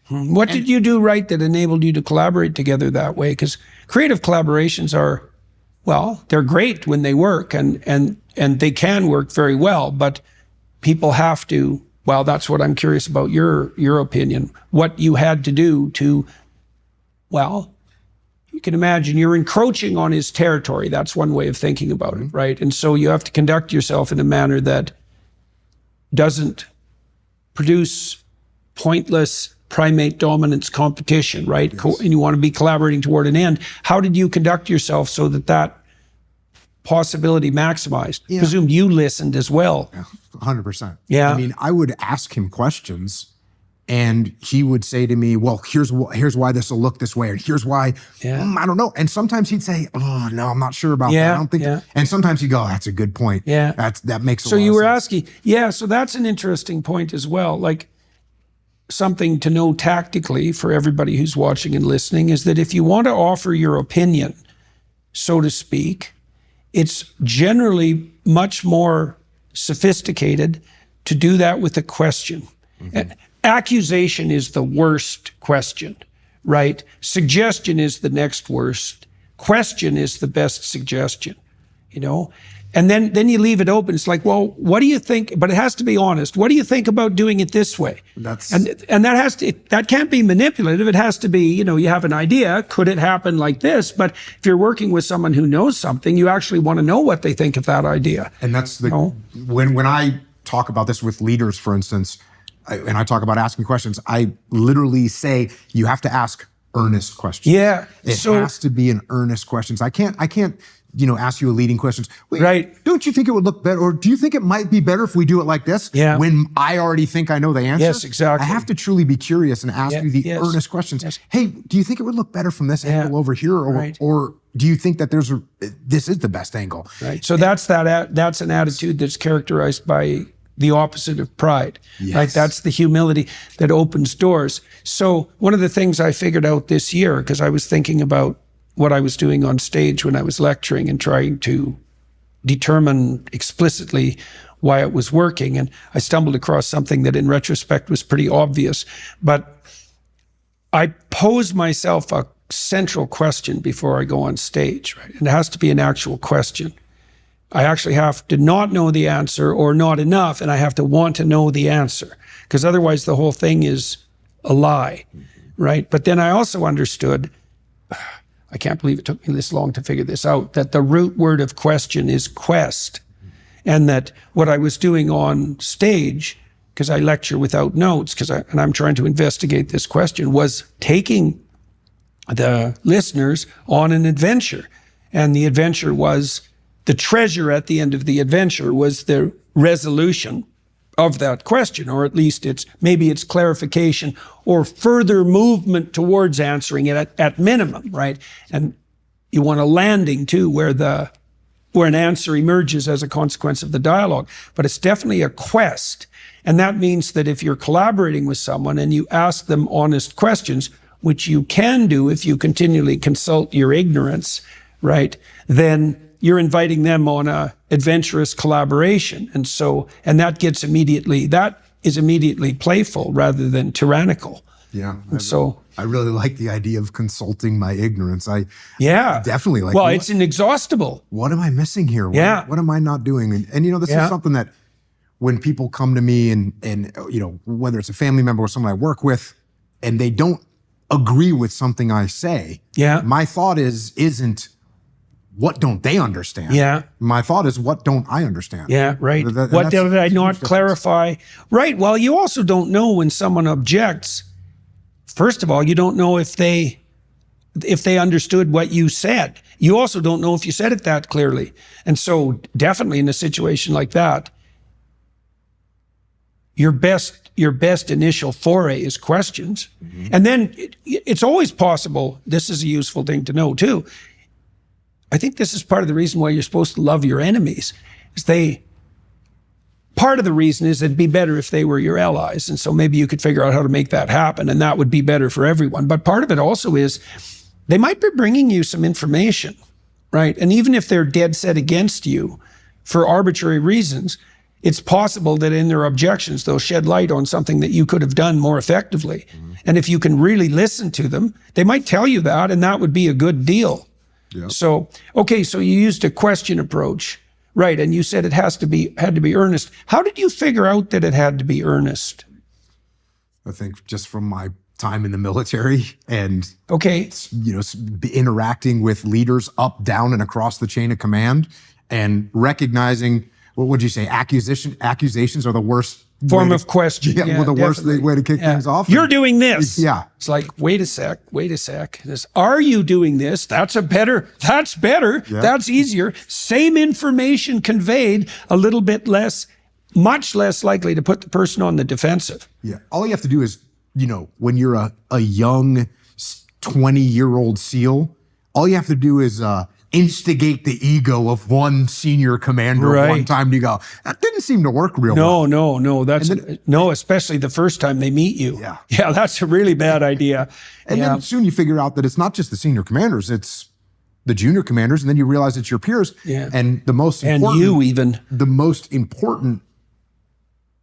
What did you do right that enabled you to collaborate together that way? Because creative collaborations are, well, they're great when they work, and they can work very well, but people have to, well, that's what I'm curious about your opinion. What you had to do to, well, you can imagine you're encroaching on his territory. That's one way of thinking about it, right? And so you have to conduct yourself in a manner that doesn't produce pointless primate dominance competition, right? Yes. And you want to be collaborating toward an end. How did you conduct yourself so that possibility maximized? Yeah. Presumed you listened as well. Yeah, 100%. Yeah. I mean, I would ask him questions and he would say to me, well, here's why this will look this way. And here's why, I don't know. And sometimes he'd say, oh, no, I'm not sure about that. I don't think. And sometimes he'd go, oh, that's a good point. Yeah. That makes a lot of sense. So you were asking, so that's an interesting point as well. Like, something to know tactically for everybody who's watching and listening is that if you want to offer your opinion, so to speak, it's generally much more sophisticated to do that with a question. Mm-hmm. Accusation is the worst question, right? Suggestion is the next worst. Question is the best suggestion, you know? And then you leave it open. It's like, well, what do you think? But it has to be honest. What do you think about doing it this way? And that can't be manipulative. It has to be, you have an idea. Could it happen like this? But if you're working with someone who knows something, you actually want to know what they think of that idea. And that's when I talk about this with leaders, for instance, and I talk about asking questions, I literally say you have to ask earnest questions. Yeah. It has to be an earnest questions. I can't ask you a leading questions. Wait, right. Don't you think it would look better? Or do you think it might be better if we do it like this? Yeah. When I already think I know the answer? Yes, exactly. I have to truly be curious and ask you the earnest questions. Yes. Hey, do you think it would look better from this angle over here? Or do you think that this is the best angle? Right. So that's an attitude that's characterized by the opposite of pride. Yes. Right? That's the humility that opens doors. So one of the things I figured out this year, because I was thinking about what I was doing on stage when I was lecturing and trying to determine explicitly why it was working. And I stumbled across something that in retrospect was pretty obvious. But I pose myself a central question before I go on stage, right? And it has to be an actual question. I actually have to not know the answer or not enough, and I have to want to know the answer, because otherwise the whole thing is a lie, right? But then I also understood, I can't believe it took me this long to figure this out, that the root word of question is quest. And that what I was doing on stage, because I lecture without notes, and I'm trying to investigate this question, was taking the listeners on an adventure. And the adventure was, the treasure at the end of the adventure was the resolution of that question, or at least maybe it's clarification or further movement towards answering it at minimum, right? And you want a landing too, where an answer emerges as a consequence of the dialogue. But it's definitely a quest. And that means that if you're collaborating with someone and you ask them honest questions, which you can do if you continually consult your ignorance, right? Then you're inviting them on a adventurous collaboration. And that is immediately playful rather than tyrannical. Yeah. And I really like the idea of consulting my ignorance. I definitely like. Well, it's inexhaustible. What am I missing here? What am I not doing? And this is something that when people come to me and whether it's a family member or someone I work with, and they don't agree with something I say, my thought isn't, what don't they understand? Yeah. My thought is, what don't I understand? Yeah, right. What did I not clarify? Right. Well, you also don't know when someone objects. First of all, you don't know if they understood what you said. You also don't know if you said it that clearly. And so definitely in a situation like that, your best initial foray is questions. Mm-hmm. And then it's always possible, this is a useful thing to know too, I think this is part of the reason why you're supposed to love your enemies. Part of the reason is it'd be better if they were your allies. And so maybe you could figure out how to make that happen, and that would be better for everyone. But part of it also is they might be bringing you some information, right? And even if they're dead set against you for arbitrary reasons, it's possible that in their objections, they'll shed light on something that you could have done more effectively. And if you can really listen to them, they might tell you that, and that would be a good deal. Yeah. So, okay, so you used a question approach, right? And you said it had to be earnest. How did you figure out that it had to be earnest? I think just from my time in the military and Okay. interacting with leaders up, down, and across the chain of command, and recognizing, what would you say, accusations are the worst Form of question. Yeah, well, the worst way to kick things off. You're doing this. Yeah. It's like, wait a sec. Are you doing this? That's better. Yeah. That's easier. Same information conveyed, a little bit less, much less likely to put the person on the defensive. Yeah. All you have to do is, when you're a young 20-year-old SEAL, all you have to do is instigate the ego of one senior commander one time, and you go, that didn't seem to work real well. No, especially the first time they meet you. Yeah, that's a really bad idea. And then soon you figure out that it's not just the senior commanders, it's the junior commanders, and then you realize it's your peers. Yeah. And the most important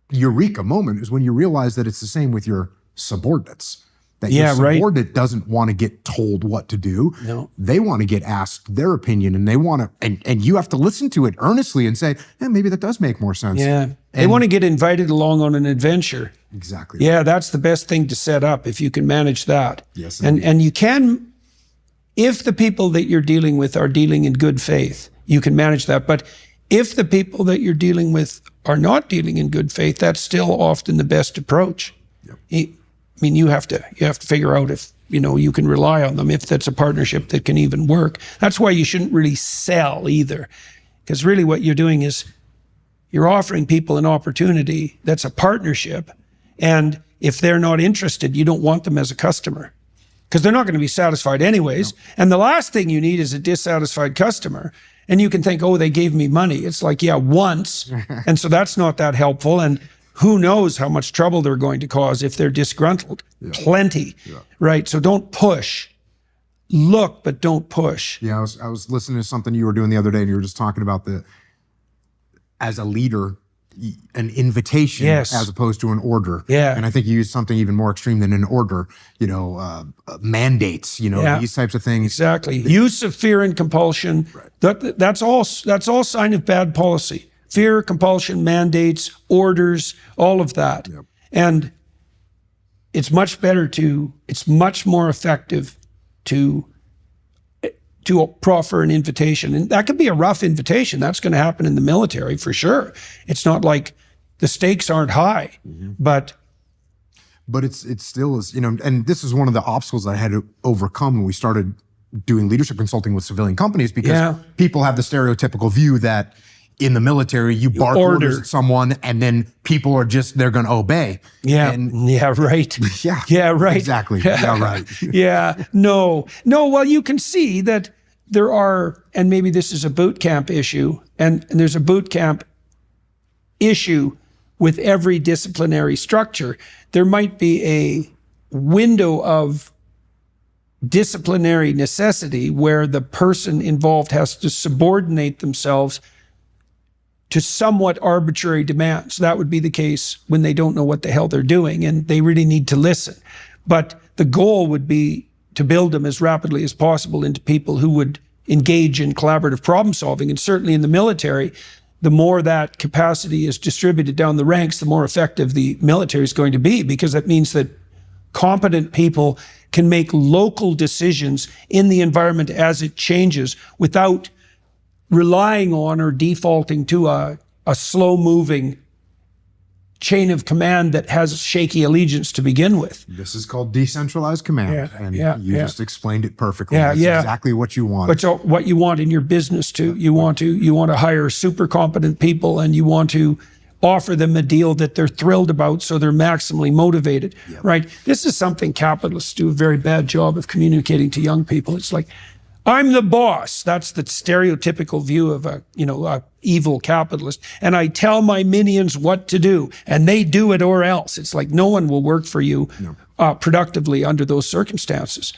eureka moment is when you realize that it's the same with your subordinates. That your subordinate doesn't want to get told what to do. No. They want to get asked their opinion, and they want to, and you have to listen to it earnestly and say, yeah, maybe that does make more sense. Yeah. They want to get invited along on an adventure. Exactly. Yeah, that's the best thing to set up if you can manage that. Yes. And you can, if the people that you're dealing with are dealing in good faith, you can manage that. But if the people that you're dealing with are not dealing in good faith, that's still often the best approach. Yep. I mean, you have to figure out if, you can rely on them, if that's a partnership that can even work. That's why you shouldn't really sell either. Because really what you're doing is you're offering people an opportunity that's a partnership. And if they're not interested, you don't want them as a customer because they're not going to be satisfied anyways. No. And the last thing you need is a dissatisfied customer. And you can think, oh, they gave me money. It's like, yeah, once. And so that's not that helpful. And who knows how much trouble they're going to cause if they're disgruntled. Yeah. Plenty, right? So don't push. Look, but don't push. Yeah, I was listening to something you were doing the other day, and you were just talking about as a leader, an invitation as opposed to an order. Yeah. And I think you used something even more extreme than an order, mandates, these types of things. Exactly. Use of fear and compulsion. Right. That's all sign of bad policy. Fear, compulsion, mandates, orders, all of that. Yep. And it's much more effective to proffer an invitation. And that could be a rough invitation. That's going to happen in the military for sure. It's not like the stakes aren't high, but it still is, and this is one of the obstacles I had to overcome when we started doing leadership consulting with civilian companies, because people have the stereotypical view that in the military, you bark orders at someone, and then people are they're going to obey. Yeah. Right. Yeah. Right. Exactly. Yeah. Right. Yeah. No. Well, you can see that there are, and maybe this is a boot camp issue, and there's a boot camp issue with every disciplinary structure. There might be a window of disciplinary necessity where the person involved has to subordinate themselves to somewhat arbitrary demands. That would be the case when they don't know what the hell they're doing and they really need to listen. But the goal would be to build them as rapidly as possible into people who would engage in collaborative problem solving. And certainly in the military, the more that capacity is distributed down the ranks, the more effective the military is going to be, because that means that competent people can make local decisions in the environment as it changes without relying on or defaulting to a slow-moving chain of command that has shaky allegiance to begin with. This is called decentralized command, and you just explained it perfectly. That's exactly what you want. But what you want in your business too. You want to hire super competent people, and you want to offer them a deal that they're thrilled about, so they're maximally motivated. Right? This is something capitalists do a very bad job of communicating to young people. It's like, I'm the boss. That's the stereotypical view of a evil capitalist. And I tell my minions what to do, and they do it or else. It's like no one will work for you productively under those circumstances.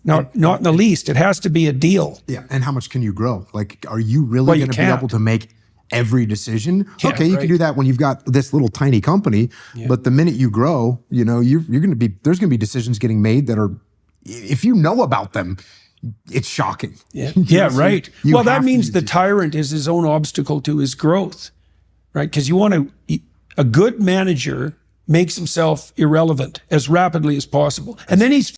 Not in the least. It has to be a deal. Yeah. And how much can you grow? Like, are you really going to be able to make every decision. Yeah, Okay, you can do that when you've got this little tiny company, but the minute you grow, you know, there's going to be decisions getting made that are, if you know about them, it's shocking. Yeah, yeah, right. Well, that means the tyrant is his own obstacle to his growth, right? Because a good manager makes himself irrelevant as rapidly as possible. And then he's